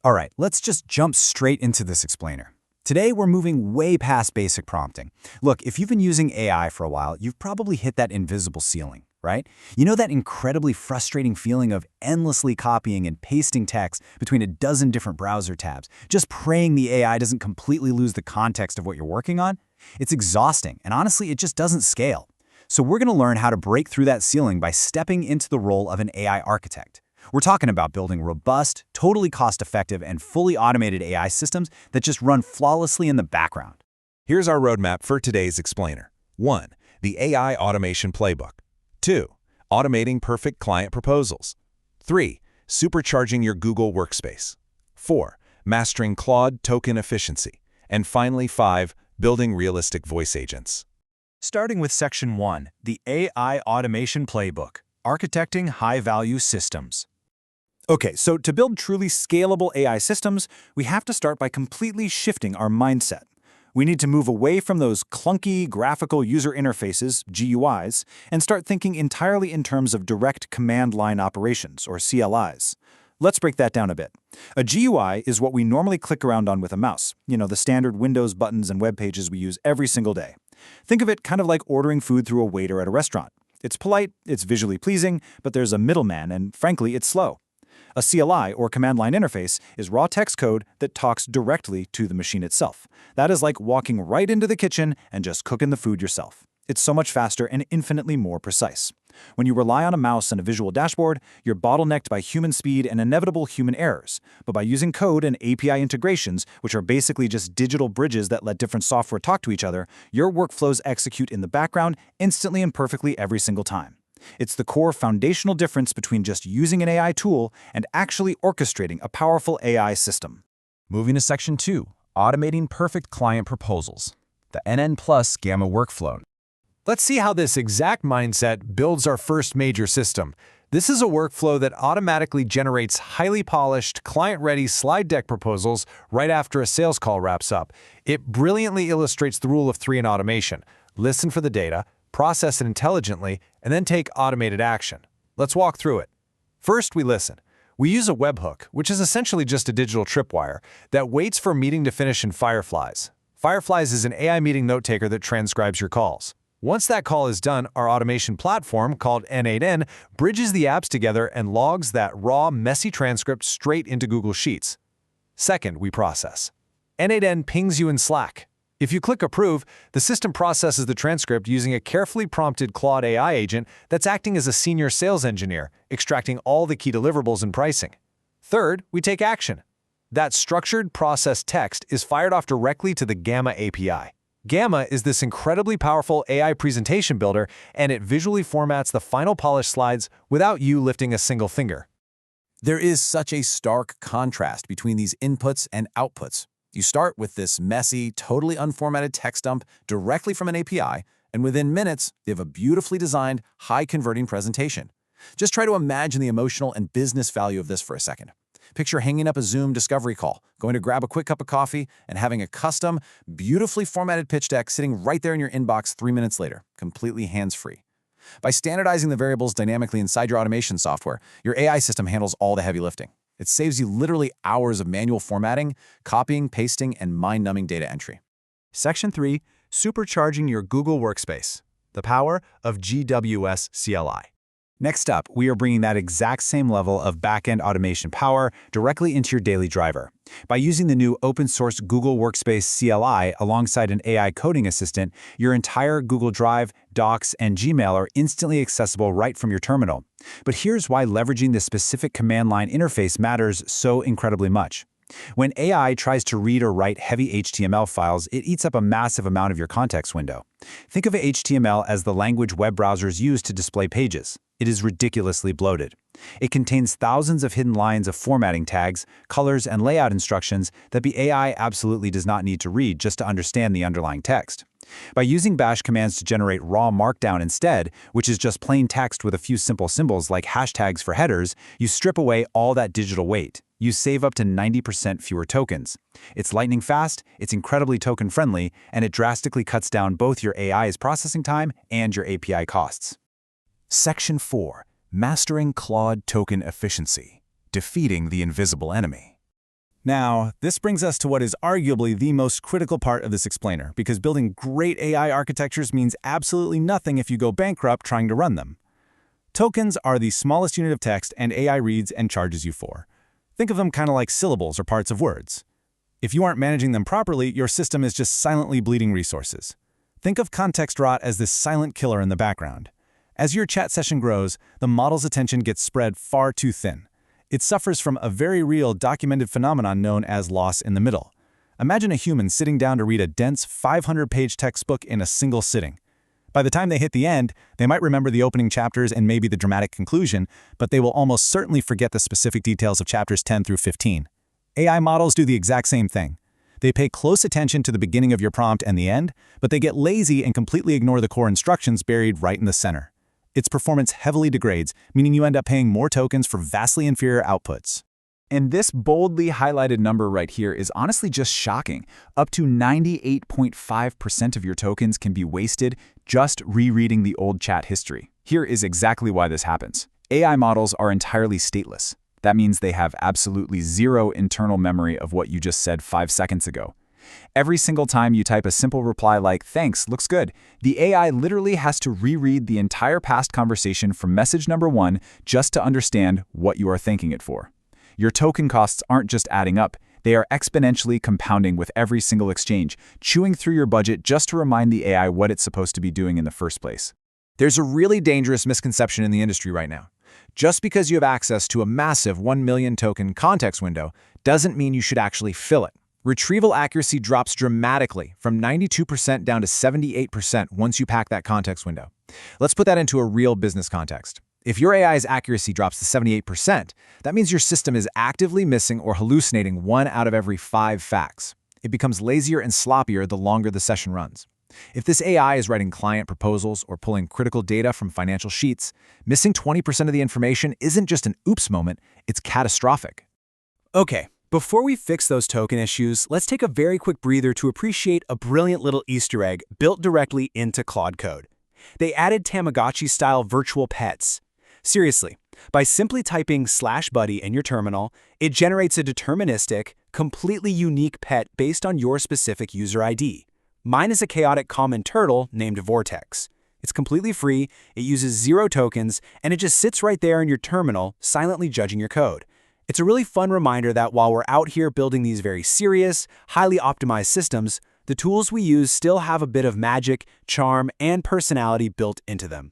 All right, let's just jump straight into this explainer. Today, we're moving way past basic prompting. Look, if you've been using AI for a while, you've probably hit that invisible ceiling, right? You know that incredibly frustrating feeling of endlessly copying and pasting text between a dozen different browser tabs, just praying the AI doesn't completely lose the context of what you're working on? It's exhausting, and honestly, it just doesn't scale. So we're going to learn how to break through that ceiling by stepping into the role of an AI architect. We're talking about building robust, totally cost-effective, and fully automated AI systems that just run flawlessly in the background. Here's our roadmap for today's explainer. 1. The AI Automation Playbook. 2. Automating perfect client proposals. 3. Supercharging your Google Workspace. 4. Mastering Claude token efficiency. And finally, 5. Building realistic voice agents. Starting with Section 1, the AI Automation Playbook, Architecting High-Value Systems. Okay, so to build truly scalable AI systems, we have to start by completely shifting our mindset. We need to move away from those clunky graphical user interfaces, GUIs, and start thinking entirely in terms of direct command line operations, or CLIs. Let's break that down a bit. A GUI is what we normally click around on with a mouse, the standard Windows buttons and web pages we use every single day. Think of it kind of like ordering food through a waiter at a restaurant. It's polite, it's visually pleasing, but there's a middleman, and frankly, it's slow. A CLI, or command line interface, is raw text code that talks directly to the machine itself. That is like walking right into the kitchen and just cooking the food yourself. It's so much faster and infinitely more precise. When you rely on a mouse and a visual dashboard, you're bottlenecked by human speed and inevitable human errors. But by using code and API integrations, which are basically just digital bridges that let different software talk to each other, your workflows execute in the background instantly and perfectly every single time. It's the core foundational difference between just using an AI tool and actually orchestrating a powerful AI system. Moving to Section 2, Automating Perfect Client Proposals, the NN Plus Gamma Workflow. Let's see how this exact mindset builds our first major system. This is a workflow that automatically generates highly polished, client-ready slide deck proposals right after a sales call wraps up. It brilliantly illustrates the rule of 3 in automation. Listen for the data, process it intelligently, and then take automated action. Let's walk through it. First, we listen. We use a webhook, which is essentially just a digital tripwire, that waits for a meeting to finish in Fireflies. Fireflies is an AI meeting note-taker that transcribes your calls. Once that call is done, our automation platform, called N8N, bridges the apps together and logs that raw, messy transcript straight into Google Sheets. Second, we process. N8N pings you in Slack. If you click Approve, the system processes the transcript using a carefully prompted Claude AI agent that's acting as a senior sales engineer, extracting all the key deliverables and pricing. Third, we take action. That structured, processed text is fired off directly to the Gamma API. Gamma is this incredibly powerful AI presentation builder, and it visually formats the final polished slides without you lifting a single finger. There is such a stark contrast between these inputs and outputs. You start with this messy, totally unformatted text dump directly from an API, and within minutes, they have a beautifully designed, high-converting presentation. Just try to imagine the emotional and business value of this for a second. Picture hanging up a Zoom discovery call, going to grab a quick cup of coffee, and having a custom, beautifully formatted pitch deck sitting right there in your inbox 3 minutes later, completely hands-free. By standardizing the variables dynamically inside your automation software, your AI system handles all the heavy lifting. It saves you literally hours of manual formatting, copying, pasting, and mind-numbing data entry. Section 3, Supercharging your Google Workspace, the power of GWS CLI. Next up, we are bringing that exact same level of back-end automation power directly into your daily driver. By using the new open-source Google Workspace CLI alongside an AI coding assistant, your entire Google Drive, Docs, and Gmail are instantly accessible right from your terminal. But here's why leveraging this specific command line interface matters so incredibly much. When AI tries to read or write heavy HTML files, it eats up a massive amount of your context window. Think of HTML as the language web browsers use to display pages. It is ridiculously bloated. It contains thousands of hidden lines of formatting tags, colors, and layout instructions that the AI absolutely does not need to read just to understand the underlying text. By using bash commands to generate raw markdown instead, which is just plain text with a few simple symbols like hashtags for headers, you strip away all that digital weight. You save up to 90% fewer tokens. It's lightning fast, it's incredibly token-friendly, and it drastically cuts down both your AI's processing time and your API costs. Section 4. Mastering Claude Token Efficiency, Defeating the Invisible Enemy. Now, this brings us to what is arguably the most critical part of this explainer, because building great AI architectures means absolutely nothing if you go bankrupt trying to run them. Tokens are the smallest unit of text and AI reads and charges you for. Think of them kind of like syllables or parts of words. If you aren't managing them properly, your system is just silently bleeding resources. Think of context rot as this silent killer in the background. As your chat session grows, the model's attention gets spread far too thin. It suffers from a very real documented phenomenon known as loss in the middle. Imagine a human sitting down to read a dense 500-page textbook in a single sitting. By the time they hit the end, they might remember the opening chapters and maybe the dramatic conclusion, but they will almost certainly forget the specific details of chapters 10 through 15. AI models do the exact same thing. They pay close attention to the beginning of your prompt and the end, but they get lazy and completely ignore the core instructions buried right in the center. Its performance heavily degrades, meaning you end up paying more tokens for vastly inferior outputs. And this boldly highlighted number right here is honestly just shocking. Up to 98.5% of your tokens can be wasted just rereading the old chat history. Here is exactly why this happens. AI models are entirely stateless. That means they have absolutely zero internal memory of what you just said 5 seconds ago. Every single time you type a simple reply like, "Thanks, looks good," the AI literally has to reread the entire past conversation from message number 1 just to understand what you are thanking it for. Your token costs aren't just adding up, they are exponentially compounding with every single exchange, chewing through your budget just to remind the AI what it's supposed to be doing in the first place. There's a really dangerous misconception in the industry right now. Just because you have access to a massive 1 million token context window doesn't mean you should actually fill it. Retrieval accuracy drops dramatically from 92% down to 78% once you pack that context window. Let's put that into a real business context. If your AI's accuracy drops to 78%, that means your system is actively missing or hallucinating 1 out of every 5 facts. It becomes lazier and sloppier the longer the session runs. If this AI is writing client proposals or pulling critical data from financial sheets, missing 20% of the information isn't just an oops moment, it's catastrophic. Okay, before we fix those token issues, let's take a very quick breather to appreciate a brilliant little Easter egg built directly into Claude Code. They added Tamagotchi-style virtual pets. Seriously, by simply typing /buddy in your terminal, it generates a deterministic, completely unique pet based on your specific user ID. Mine is a chaotic common turtle named Vortex. It's completely free, it uses 0 tokens, and it just sits right there in your terminal, silently judging your code. It's a really fun reminder that while we're out here building these very serious, highly optimized systems, the tools we use still have a bit of magic, charm, and personality built into them.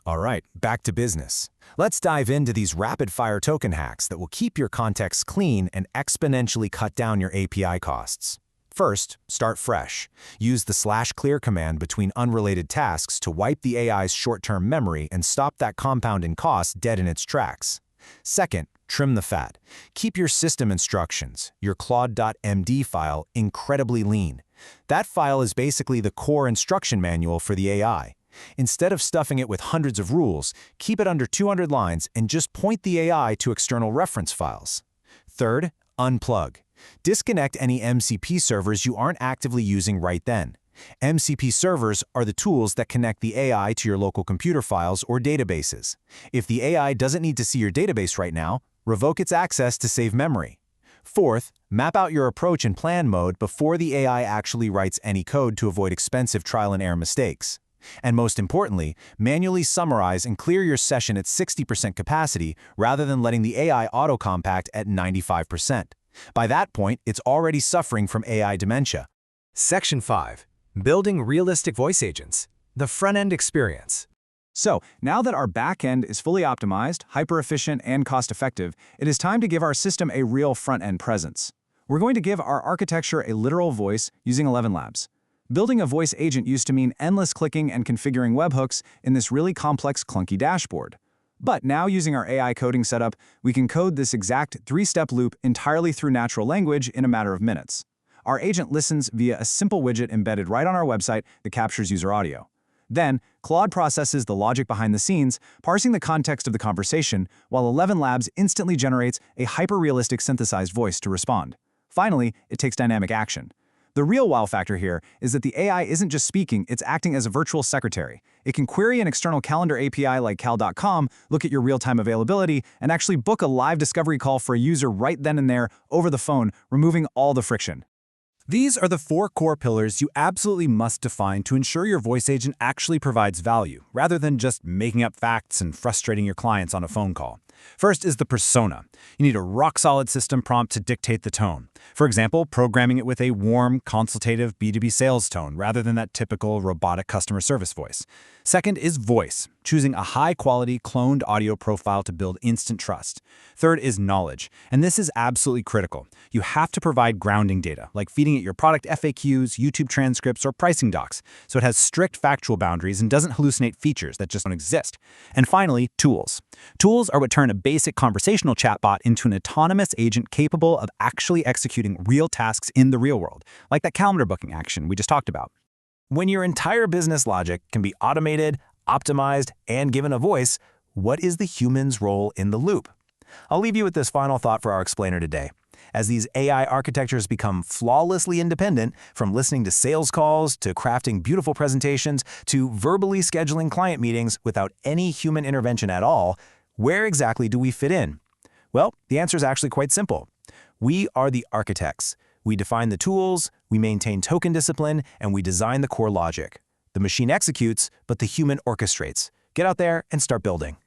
All right, back to business. Let's dive into these rapid-fire token hacks that will keep your context clean and exponentially cut down your API costs. First, start fresh. Use the /clear command between unrelated tasks to wipe the AI's short-term memory and stop that compounding cost dead in its tracks. Second, trim the fat. Keep your system instructions, your Claude.md file, incredibly lean. That file is basically the core instruction manual for the AI. Instead of stuffing it with hundreds of rules, keep it under 200 lines and just point the AI to external reference files. Third, unplug. Disconnect any MCP servers you aren't actively using right then. MCP servers are the tools that connect the AI to your local computer files or databases. If the AI doesn't need to see your database right now, revoke its access to save memory. Fourth, map out your approach in plan mode before the AI actually writes any code to avoid expensive trial and error mistakes. And most importantly, manually summarize and clear your session at 60% capacity rather than letting the AI auto-compact at 95%. By that point, it's already suffering from AI dementia. Section 5. Building realistic voice agents. The front-end experience. So, now that our back-end is fully optimized, hyper-efficient, and cost-effective, it is time to give our system a real front-end presence. We're going to give our architecture a literal voice using 11 Labs. Building a voice agent used to mean endless clicking and configuring webhooks in this really complex, clunky dashboard. But now, using our AI coding setup, we can code this exact 3-step loop entirely through natural language in a matter of minutes. Our agent listens via a simple widget embedded right on our website that captures user audio. Then, Claude processes the logic behind the scenes, parsing the context of the conversation, while 11 Labs instantly generates a hyper-realistic synthesized voice to respond. Finally, it takes dynamic action. The real wow factor here is that the AI isn't just speaking, it's acting as a virtual secretary. It can query an external calendar API like cal.com, look at your real-time availability, and actually book a live discovery call for a user right then and there over the phone, removing all the friction. These are the 4 core pillars you absolutely must define to ensure your voice agent actually provides value, rather than just making up facts and frustrating your clients on a phone call. First is the persona. You need a rock-solid system prompt to dictate the tone. For example, programming it with a warm, consultative B2B sales tone rather than that typical robotic customer service voice. Second is voice, choosing a high-quality cloned audio profile to build instant trust. Third is knowledge, and this is absolutely critical. You have to provide grounding data, like feeding it your product FAQs, YouTube transcripts, or pricing docs, so it has strict factual boundaries and doesn't hallucinate features that just don't exist. And finally, tools. Tools are what turn a basic conversational chatbot into an autonomous agent capable of actually executing real tasks in the real world, like that calendar booking action we just talked about. When your entire business logic can be automated, optimized, and given a voice, what is the human's role in the loop? I'll leave you with this final thought for our explainer today. As these AI architectures become flawlessly independent, from listening to sales calls to crafting beautiful presentations to verbally scheduling client meetings without any human intervention at all, where exactly do we fit in? Well, the answer is actually quite simple. We are the architects. We define the tools, we maintain token discipline, and we design the core logic. The machine executes, but the human orchestrates. Get out there and start building.